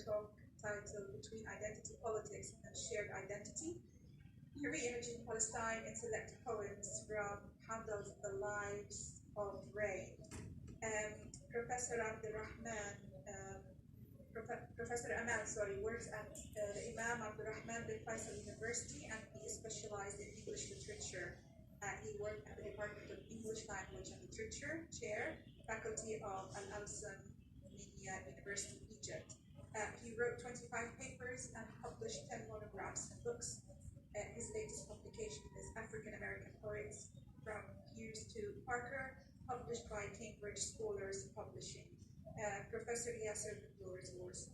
talk titled Between Identity Politics and Shared Identity, Reimaging Palestine in Select Poems from Handal's The Lives of Rain. Professor Abdurrahman, Professor Amal, works at the Imam Abdurrahman bin Faisal University, and he is specialized in English literature. He worked at the Department of English Language and Literature, Chair, Faculty of Al-Alsan University, Egypt. He wrote 25 papers and published 10 monographs and books. His latest publication is African American Poets from Hughes to Parker, published by Cambridge Scholars Publishing. Professor Yasser, the floor is yours.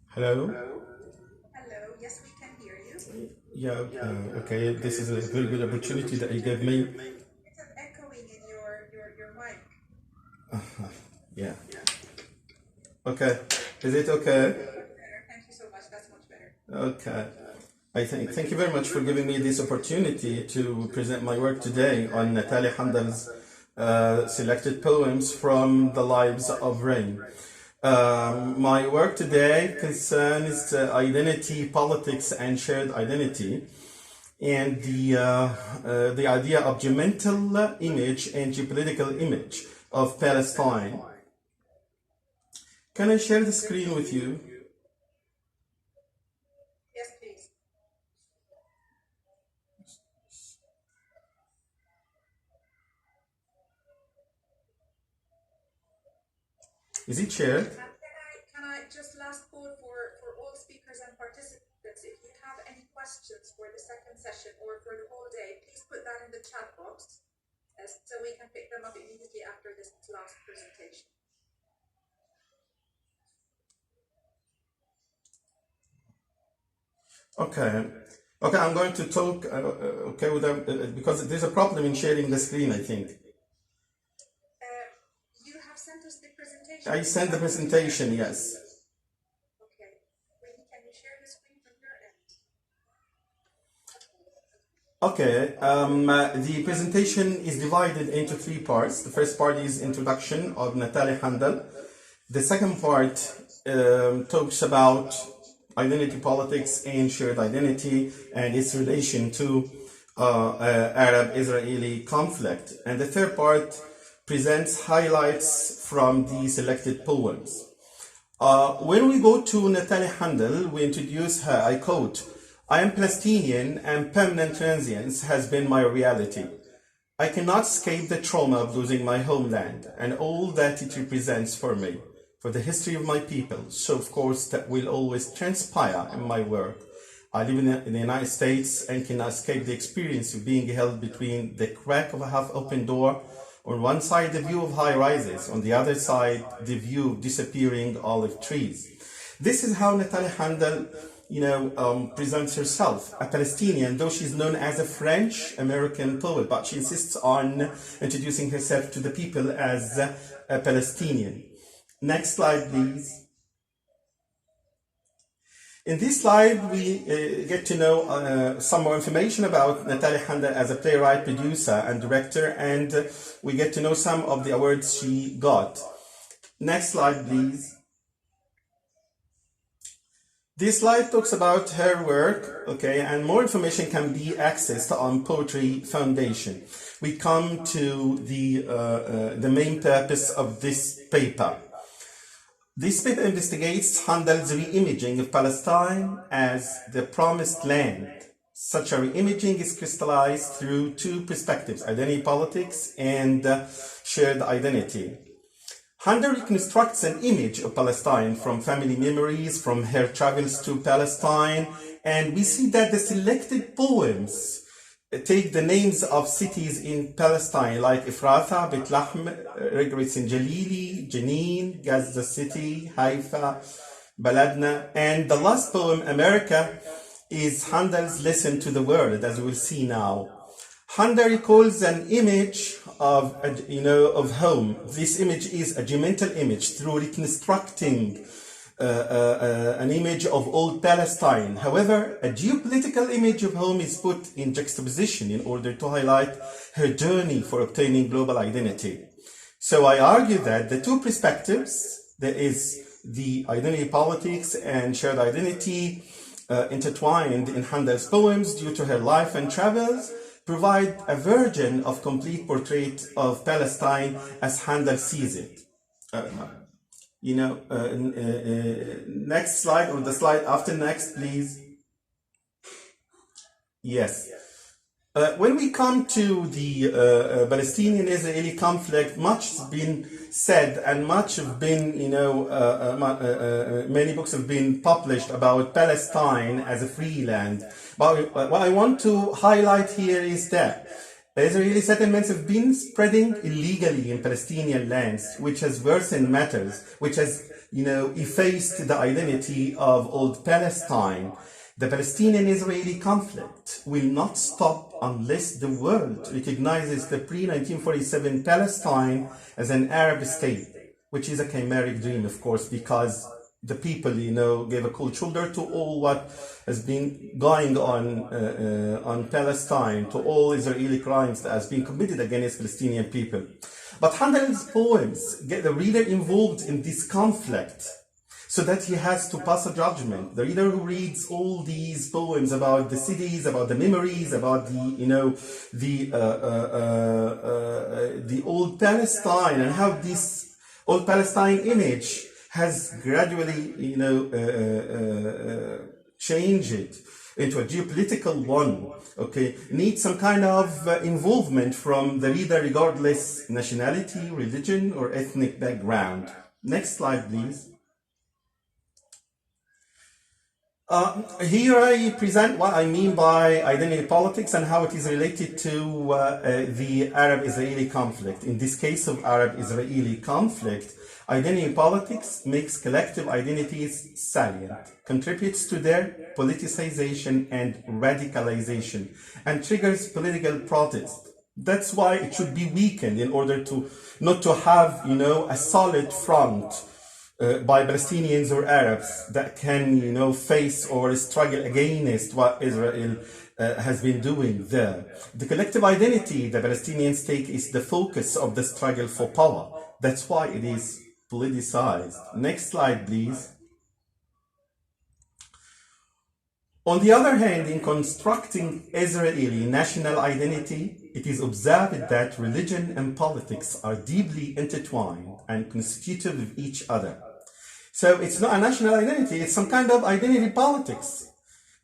Hello? Hello, yes, we can hear you. Yeah, okay, this is a very good opportunity that you gave me. It's an echoing in your mic. Yeah. Okay, is it okay? Thank you so much, that's much better. Okay. Thank you very much for giving me this opportunity to present my work today on Natalia Handal's selected poems from the Lives of Rain. My work today concerns identity, politics, and shared identity, and the idea of geomental image and geopolitical image of Palestine. Can I share the screen with you? Yes, please. Is it shared? Can I just last call for all speakers and participants, if you have any questions for the second session or for the whole day, please put that in the chat box so we can pick them up immediately after this last presentation. Okay, I'm going to talk, because there's a problem in sharing the screen, I think. You have sent us the presentation? I sent the presentation, yes. Okay. Can you share the screen from your end? Okay, the presentation is divided into 3 parts. The first part is introduction of Natalia Handal. The second part talks about identity politics and shared identity and its relation to Arab-Israeli conflict. And the third part presents highlights from the selected poems. When we go to Natalia Handal, we introduce her, I quote, "I am Palestinian and permanent transience has been my reality. I cannot escape the trauma of losing my homeland and all that it represents for me, for the history of my people. So of course that will always transpire in my work. I live in the United States and cannot escape the experience of being held between the crack of a half-open door. On one side, the view of high rises. On the other side, the view of disappearing olive trees." This is how Natalia Handal, presents herself, a Palestinian, though she's known as a French-American poet, but she insists on introducing herself to the people as a Palestinian. Next slide, please. In this slide, we get to know some more information about Natalia Handal as a playwright, producer, and director, and we get to know some of the awards she got. Next slide, please. This slide talks about her work, okay, and more information can be accessed on Poetry Foundation. We come to the main purpose of this paper. This paper investigates Handal's reimaging of Palestine as the promised land. Such a reimaging is crystallized through 2 perspectives, identity politics and shared identity. Handal reconstructs an image of Palestine from family memories, from her travels to Palestine, and we see that the selected poems take the names of cities in Palestine like Efratha, Bethlehem, Regrets in Jalili, Jenin, Gaza City, Haifa, Baladna, and the last poem, America, is Handal's Listen to the World, as we'll see now. Handal recalls an image of home. This image is a geomental image through reconstructing an image of old Palestine. However, a geopolitical image of home is put in juxtaposition in order to highlight her journey for obtaining global identity. So I argue that the two perspectives, there is the identity politics and shared identity, intertwined in Handal's poems due to her life and travels, provide a version of complete portrait of Palestine as Handal sees it. Next slide, or the slide after next, please. Yes. When we come to the Palestinian-Israeli conflict, much has been said and much have been, many books have been published about Palestine as a free land. But what I want to highlight here is that Israeli settlements have been spreading illegally in Palestinian lands, which has worsened matters, which has, effaced the identity of old Palestine. The Palestinian-Israeli conflict will not stop unless the world recognizes the pre-1947 Palestine as an Arab state, which is a chimeric dream, of course, because the people, gave a cold shoulder to all what has been going on Palestine, to all Israeli crimes that has been committed against Palestinian people. But Handal's poems get the reader involved in this conflict, so that he has to pass a judgment. The reader who reads all these poems about the cities, about the memories, about the old Palestine, and how this old Palestine image has gradually, changed into a geopolitical one, okay, needs some kind of involvement from the reader, regardless nationality, religion, or ethnic background. Next slide, please. Here I present what I mean by identity politics and how it is related to the Arab-Israeli conflict. In this case of Arab-Israeli conflict, identity politics makes collective identities salient, contributes to their politicization and radicalization, and triggers political protest. That's why it should be weakened in order to not to have, a solid front by Palestinians or Arabs that can, face or struggle against what Israel has been doing there. The collective identity the Palestinians take is the focus of the struggle for power. That's why it is politicized. Next slide, please. On the other hand, in constructing Israeli national identity, it is observed that religion and politics are deeply intertwined and constitutive of each other. So it's not a national identity, it's some kind of identity politics.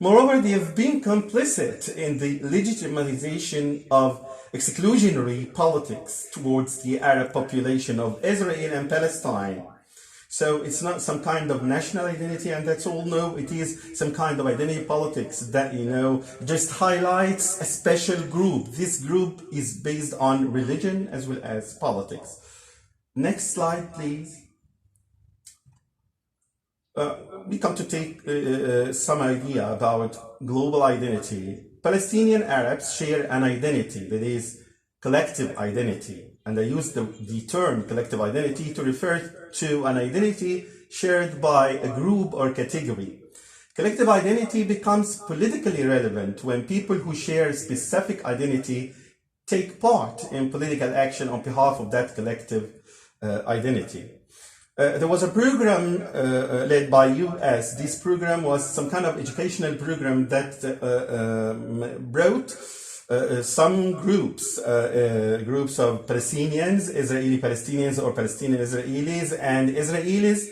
Moreover, they have been complicit in the legitimization of exclusionary politics towards the Arab population of Israel and Palestine. So it's not some kind of national identity, and that's all. No, it is some kind of identity politics that, just highlights a special group. This group is based on religion as well as politics. Next slide, please. We come to take some idea about global identity. Palestinian Arabs share an identity, that is collective identity. And I use the term collective identity to refer to an identity shared by a group or category. Collective identity becomes politically relevant when people who share specific identity take part in political action on behalf of that collective identity. There was a program led by US. This program was some kind of educational program that brought some groups of Palestinians, Israeli Palestinians or Palestinian Israelis, and Israelis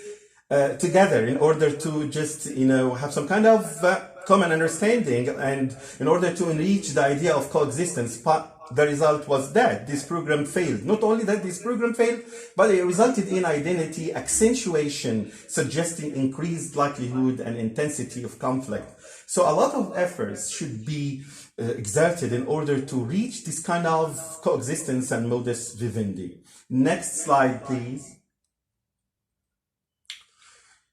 together in order to just, have some kind of common understanding and in order to enrich the idea of coexistence. But the result was that this program failed. Not only that this program failed, but it resulted in identity accentuation, suggesting increased likelihood and intensity of conflict. So a lot of efforts should be exerted in order to reach this kind of coexistence and modus vivendi. Next slide, please.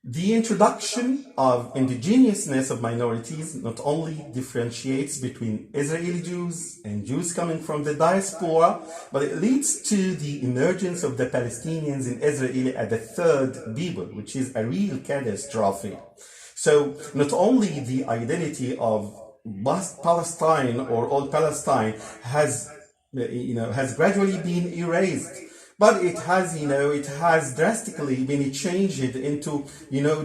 The introduction of indigenousness of minorities not only differentiates between Israeli Jews and Jews coming from the diaspora, but it leads to the emergence of the Palestinians in Israel as the third people, which is a real catastrophe. So not only the identity of Palestine or all Palestine has gradually been erased, but it has drastically been changed into,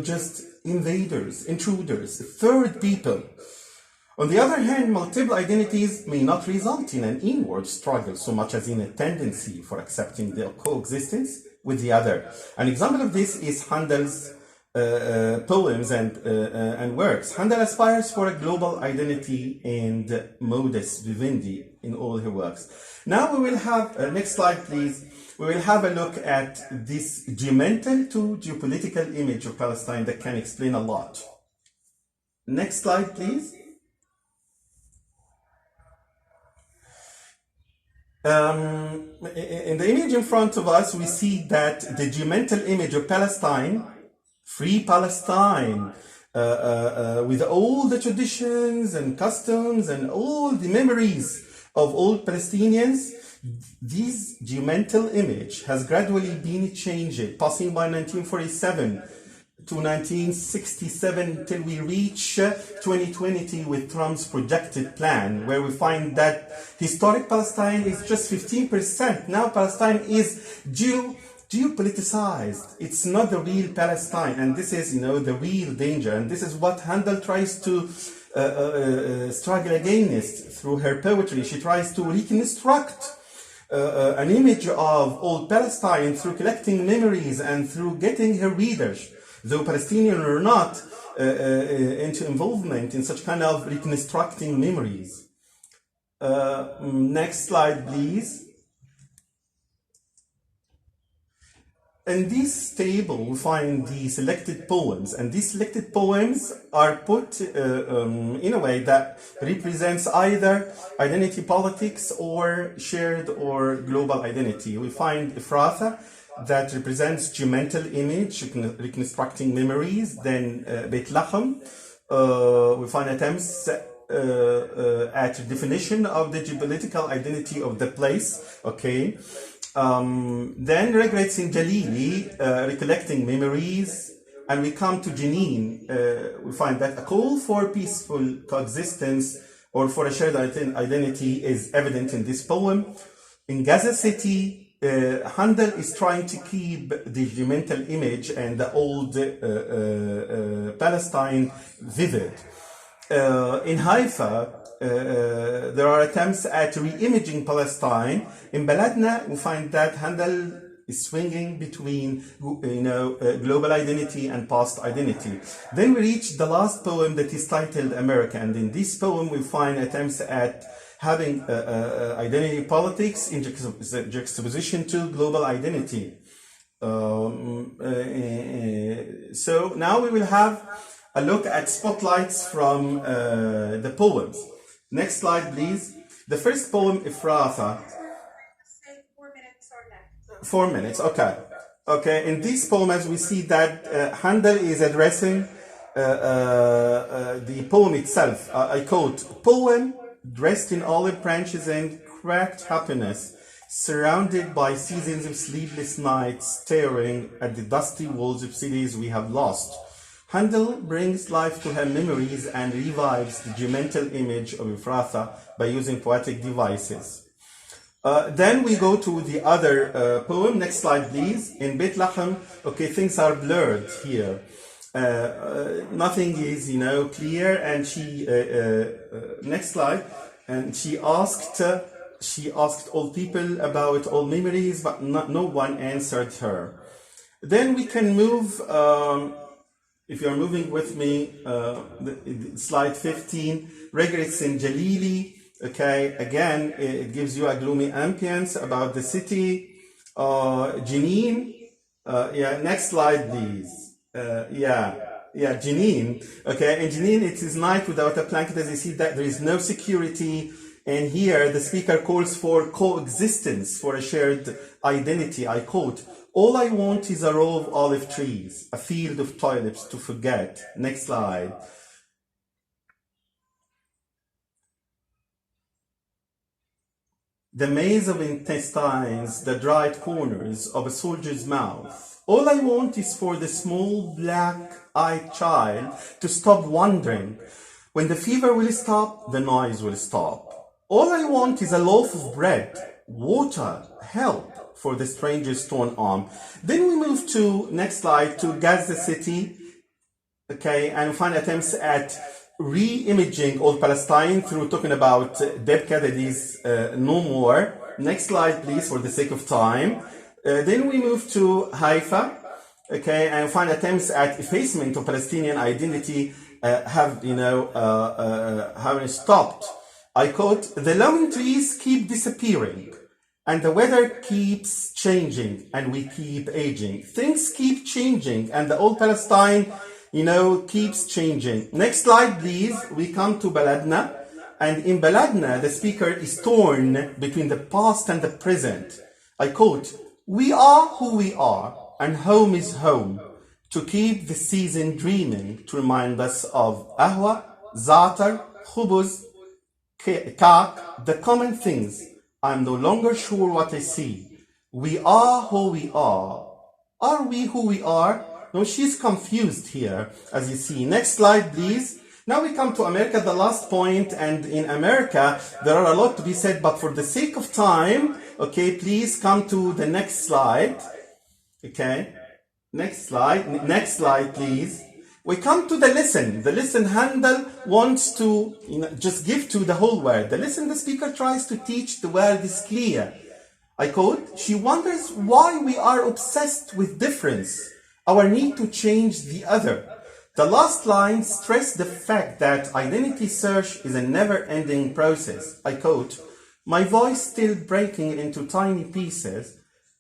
just invaders, intruders, third people. On the other hand, multiple identities may not result in an inward struggle so much as in a tendency for accepting their coexistence with the other. An example of this is Handal's poems and works. Handal aspires for a global identity and modus vivendi in all her works. Now we will have, next slide please, we will have a look at this geomental to geopolitical image of Palestine that can explain a lot. Next slide please. In the image in front of us, we see that the geomental image of Palestine, free Palestine, with all the traditions and customs and all the memories of all Palestinians, this geomental image has gradually been changed, passing by 1947 to 1967 till we reach 2020 with Trump's projected plan, where we find that historic Palestine is just 15%. Now Palestine is geopoliticized. It's not the real Palestine, and this is, the real danger. And this is what Handal tries to struggle against through her poetry. She tries to reconstruct an image of old Palestine through collecting memories and through getting her readers, though Palestinian or not, into involvement in such kind of reconstructing memories. Next slide, please. In this table, we find the selected poems, and these selected poems are put in a way that represents either identity politics or shared or global identity. We find Ephrata, that represents geomental image, reconstructing memories. Then Beit Lahem, we find attempts at definition of the geopolitical identity of the place. Okay. Then regrets in Jalili, recollecting memories, and we come to Jenin. We find that a call for peaceful coexistence or for a shared identity is evident in this poem. In Gaza City, Handal is trying to keep the geomental image and the old Palestine vivid. In Haifa, there are attempts at re-imaging Palestine. In Baladna, we find that Handal is swinging between, global identity and past identity. Then we reach the last poem that is titled America, and in this poem we find attempts at having identity politics in juxtaposition to global identity. So now we will have a look at spotlights from the poems. Next slide, please. The first poem, Ephrata. 4 minutes or less. 4 minutes, okay. Okay, in this poem, as we see that Handal is addressing the poem itself. I quote, "Poem dressed in olive branches and cracked happiness, surrounded by seasons of sleepless nights, staring at the dusty walls of cities we have lost. Handal brings life to her memories and revives the geomental image of Ephrata by using poetic devices." Then we go to the other poem. Next slide, please. In Beit Lahem, okay, things are blurred here. Nothing is, clear. And she, next slide. And she asked all people about all memories, but no one answered her. Then we can move. If you're moving with me, slide 15, regrets in Jalili. Okay, again, it gives you a gloomy ambience about the city. Jenin. Next slide, please. Jenin. Okay, in Jenin, it is night without a blanket. As you see, that there is no security. And here the speaker calls for coexistence, for a shared identity. I quote, "All I want is a row of olive trees, a field of tulips to forget." Next slide. The maze of intestines, the dried corners of a soldier's mouth. All I want is for the small black-eyed child to stop wondering. When the fever will stop, the noise will stop. All I want is a loaf of bread, water, help for the stranger's torn arm. Then we move to, next slide, to Gaza City, okay, and find attempts at re-imaging old Palestine through talking about Deb Kennedy's No More. Next slide, please, for the sake of time. Then we move to Haifa, okay, and find attempts at effacement of Palestinian identity haven't stopped. I quote, "The lone trees keep disappearing, and the weather keeps changing, and we keep aging. Things keep changing, and the old Palestine keeps changing." Next slide, please. We come to Baladna. And in Baladna, the speaker is torn between the past and the present. I quote, "We are who we are, and home is home. To keep the season dreaming, to remind us of ahwa, za'atar, khubuz, kak, the common things. I'm no longer sure what I see. We are who we are. Are we who we are?" No, she's confused here, as you see. Next slide, please. Now we come to America, the last point, and in America, there are a lot to be said, but for the sake of time, okay, please come to the next slide. Okay, next slide, please. We come to the lesson. The lesson Handal wants to just give to the whole world. The lesson the speaker tries to teach the world is clear. I quote, "She wonders why we are obsessed with difference, our need to change the other." The last line stressed the fact that identity search is a never-ending process. I quote, "My voice still breaking into tiny pieces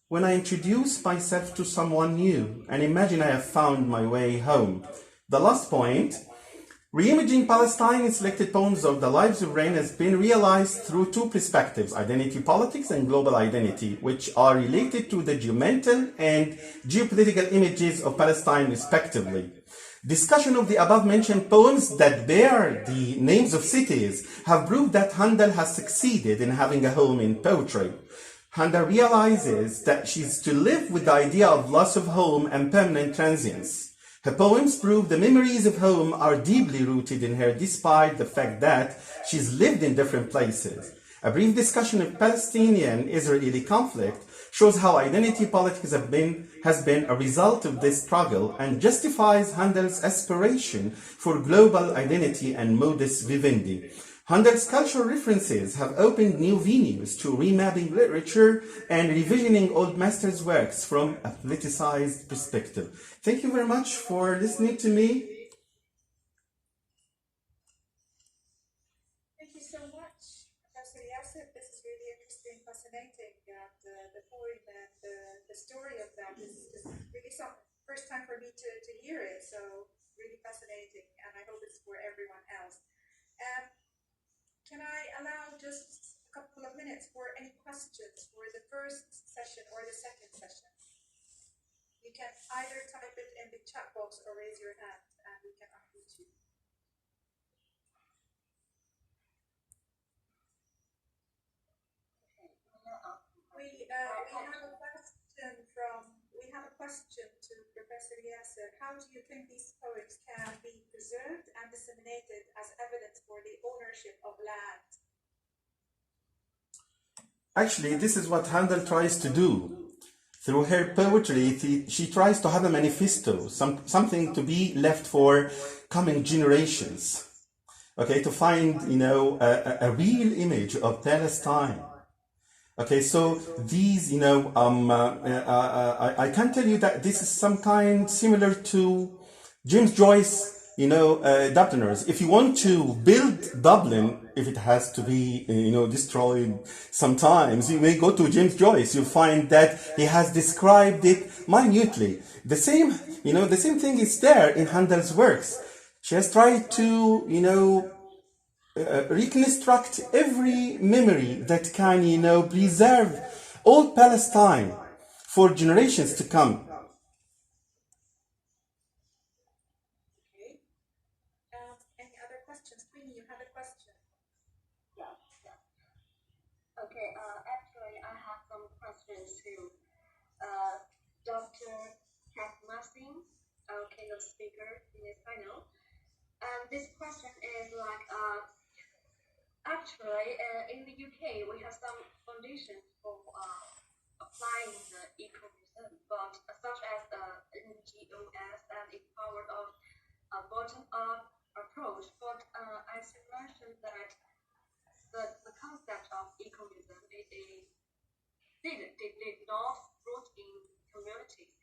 when I introduce myself to someone new and imagine I have found my way home." The last point, re-imaging Palestine in selected poems of the lives of Rain has been realized through two perspectives, identity politics and global identity, which are related to the geomental and geopolitical images of Palestine respectively. Discussion of the above-mentioned poems that bear the names of cities have proved that Handal has succeeded in having a home in poetry. Handal realizes that she's to live with the idea of loss of home and permanent transience. Her poems prove the memories of home are deeply rooted in her despite the fact that she's lived in different places. A brief discussion of Palestinian-Israeli conflict shows how identity politics has been a result of this struggle and justifies Handal's aspiration for global identity and modus vivendi. Handal's cultural references have opened new venues to remapping literature and revisioning old masters' works from a politicized perspective. Thank you very much for listening to me. Thank you so much, Professor Yasser. This is really interesting, fascinating, and the poem and the story of that is really some first time for me to hear it. So really fascinating, and I hope it's for everyone else. Can I allow just a couple of minutes for any questions for the first session or the second session? You can either type it in the chat box or raise your hand and we can unmute you. We have a question to Professor Yasser. How do you think these poems can be preserved and disseminated as evidence for the ownership of land? Actually, this is what Handal tries to do. Through her poetry, she tries to have a manifesto, something to be left for coming generations. Okay, to find, a real image of Palestine. Okay, so these, I can tell you that this is some kind similar to James Joyce, Dubliners. If you want to build Dublin, if it has to be, destroyed sometimes, you may go to James Joyce. You'll find that he has described it minutely. The same thing is there in Handal's works. She has tried to, reconstruct every memory that can, preserve all Palestine for generations to come. Okay. Any other questions? Queenie, you have a question. Yeah. Okay, actually, I have some questions to Dr. Masin, our keynote speaker in this panel. And this question is like, actually, in the UK, we have some foundations for applying the eco-wisdom, but such as NGOs and empowered of a bottom-up approach. But as you mentioned that the concept of eco-wisdom did not root in communities.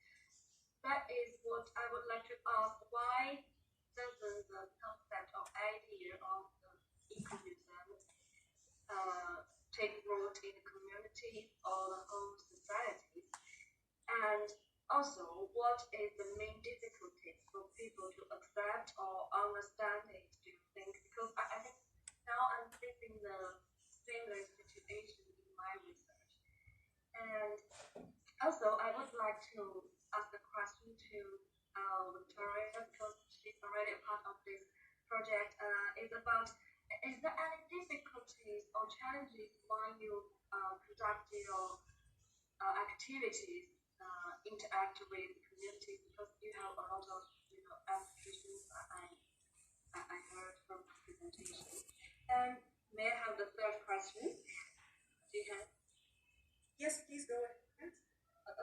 That is what I would like to ask. Why doesn't the concept or idea of the eco-wisdom take root in the communities or the whole society? And also, what is the main difficulties for people to accept or understand it, do you think? Because I think now I'm facing the similar situation in my research. And also, I would like to ask a question to Victoria, because she's already a part of this project. Is there any difficulties or challenges when you conduct your activities, interact with communities, because you have a lot of applications I heard from the presentation. And may I have the third question? Do you have? Yes, please go ahead.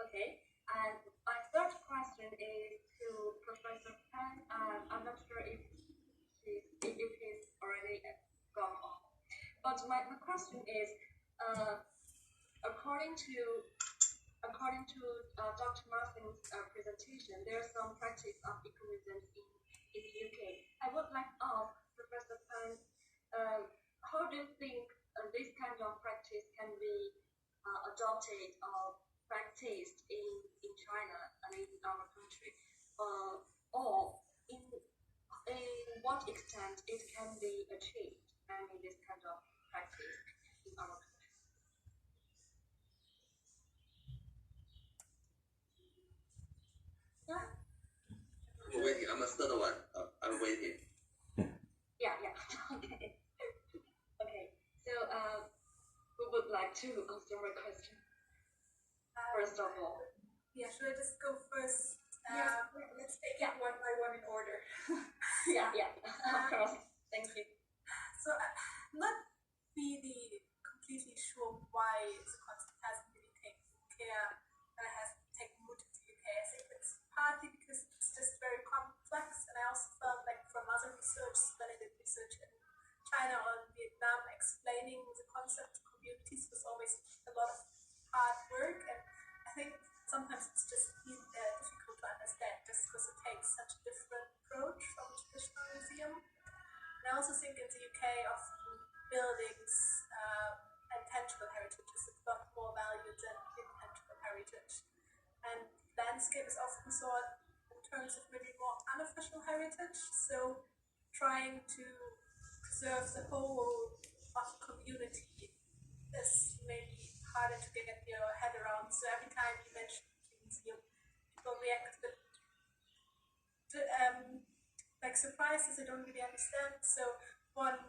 Okay. And my third question is to Professor Pan. I'm not sure if he's already gone off. But my question is, according to Dr. Martin's presentation, there's some practice of eco-wisdom in the UK. I would like to ask Professor Pan, how do you think this kind of practice can be adopted or practiced in China and in our country, or in what extent it can be achieved? I mean, this kind of practice in our country. I'm waiting. I'm the third one. I'm waiting. Yeah. Okay. Okay. So, who would like to answer my question? First of all. Yeah, should I just go first? Let's take it one by one in order. Yeah. Of course. Thank you. So I'm not really completely sure why the concept hasn't really taken care and it hasn't taken root in the UK. I think it's partly because it's just very complex, and I also felt like from other research, when I did research in China or Vietnam, explaining the concept to communities was always a lot of hard work, and I think sometimes it's just difficult to understand just because it takes such a different approach from a traditional museum. And I also think in the UK, often buildings and tangible heritage is a lot more valued than intangible heritage. And landscape is often thought in terms of maybe more unofficial heritage, so trying to preserve the whole of a community is maybe harder to get your head around. So every time you mention the museum, people react a bit like surprised, as they don't really understand. So one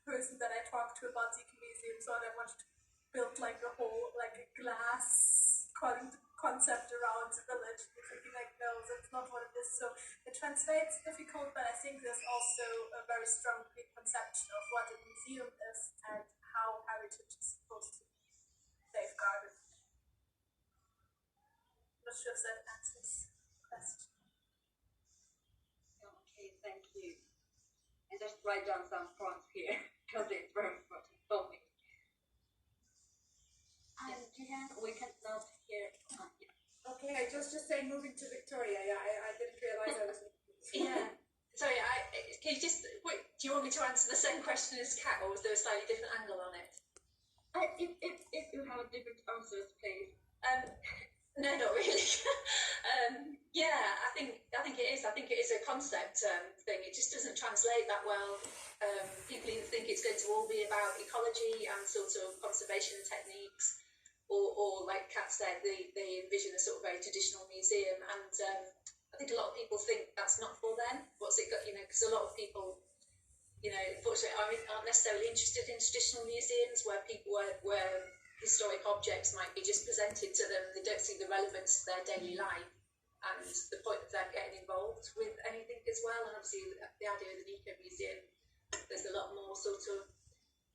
person that I talked to about the museum thought I wanted to build like a whole like a glass concept around the village. You're thinking like, no, that's not what it is. So it translates difficult, but I think there's also a very strong preconception of what a museum is and how heritage is supposed to be safeguarded. I'm not sure if that answers the question. Okay, thank you. I just write down some points here because it's very important for me. And Jihan, we cannot hear. Okay, I just saying moving to Victoria. Yeah, I didn't realize I was. Yeah. Sorry, can you just wait, do you want me to answer the same question as Kat, or was there a slightly different angle on it? If you have different answers, please. No, not really. Yeah, I think it is. I think it is a concept thing. It just doesn't translate that well. People either think it's going to all be about ecology and sort of conservation techniques, or like Kat said, they envision a sort of very traditional museum. And I think a lot of people think that's not for them. What's it got? Because a lot of people, unfortunately, aren't necessarily interested in traditional museums where where historic objects might be just presented to them. They don't see the relevance to their daily life and the point of them getting involved with anything as well. And obviously, the idea of an eco museum, there's a lot more sort of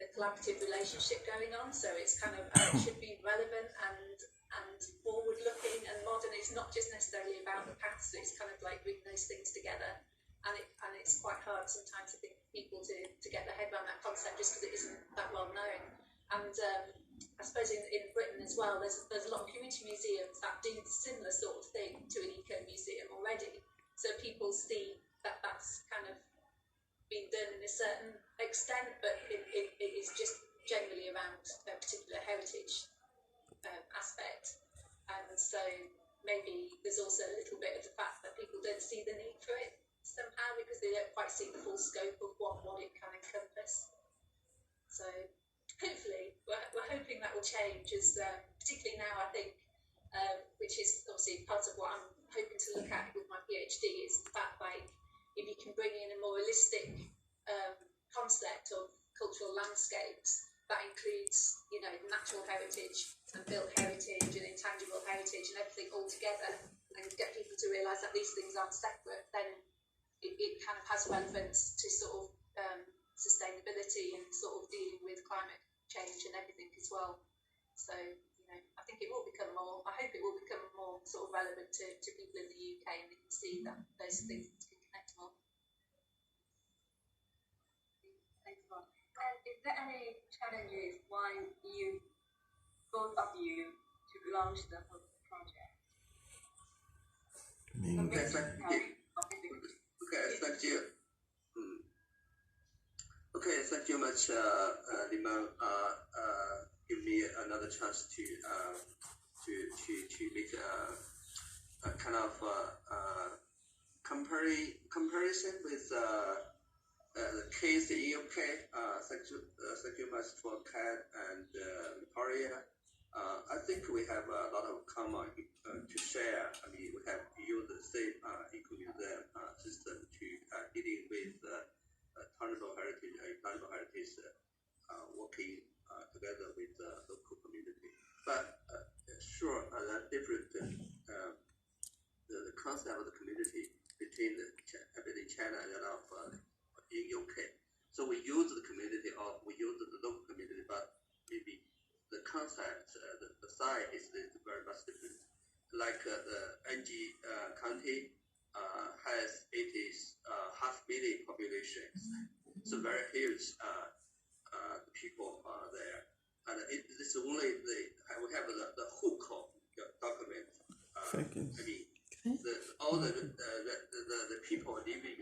a collaborative relationship going on. So it's kind of it should be relevant and forward looking and modern. It's not just necessarily about the past. It's kind of like bringing those things together. And it's quite hard sometimes I think people to get their head around that concept just because it isn't that well known. And I suppose in Britain as well, there's a lot of community museums that do similar sort of thing to an eco museum already. So people see that that's kind of been done in a certain extent, but it is just generally around a particular heritage aspect. And so maybe there's also a little bit of the fact that people don't see the need for it somehow because they don't quite see the full scope of what it can encompass. So hopefully we're hoping that will change as particularly now I think which is obviously part of what I'm hoping to look at with my PhD is the fact like if you can bring in a more holistic concept of cultural landscapes that includes natural heritage and built heritage and intangible heritage and everything all together and get people to realise that these things aren't separate, then it kind of has relevance to sort of sustainability and sort of dealing with climate change and everything as well. So, I think it will become more, I hope it will become more sort of relevant to people in the UK and they can see that those things can connect more. Thanks a lot. And is there any challenges why both of you, to launch the whole project? Okay, thank you. Okay, thank you much, Liman. Give me another chance to make a kind of comparison with the case in UK. Thank you much for Kat and Victoria. I think we have a lot of common to share. I mean, we have used the same eco-museum system to dealing with tangible heritage and intangible heritage, working together with the local community. But sure, there are different the concept of the community between China and in UK. So we use the community or we use the local community, but maybe the concept, the size is very much different. Like the NG County has 500,000 population. So very huge people there. And it's only we have the whole document. Thank you. I mean, all the people living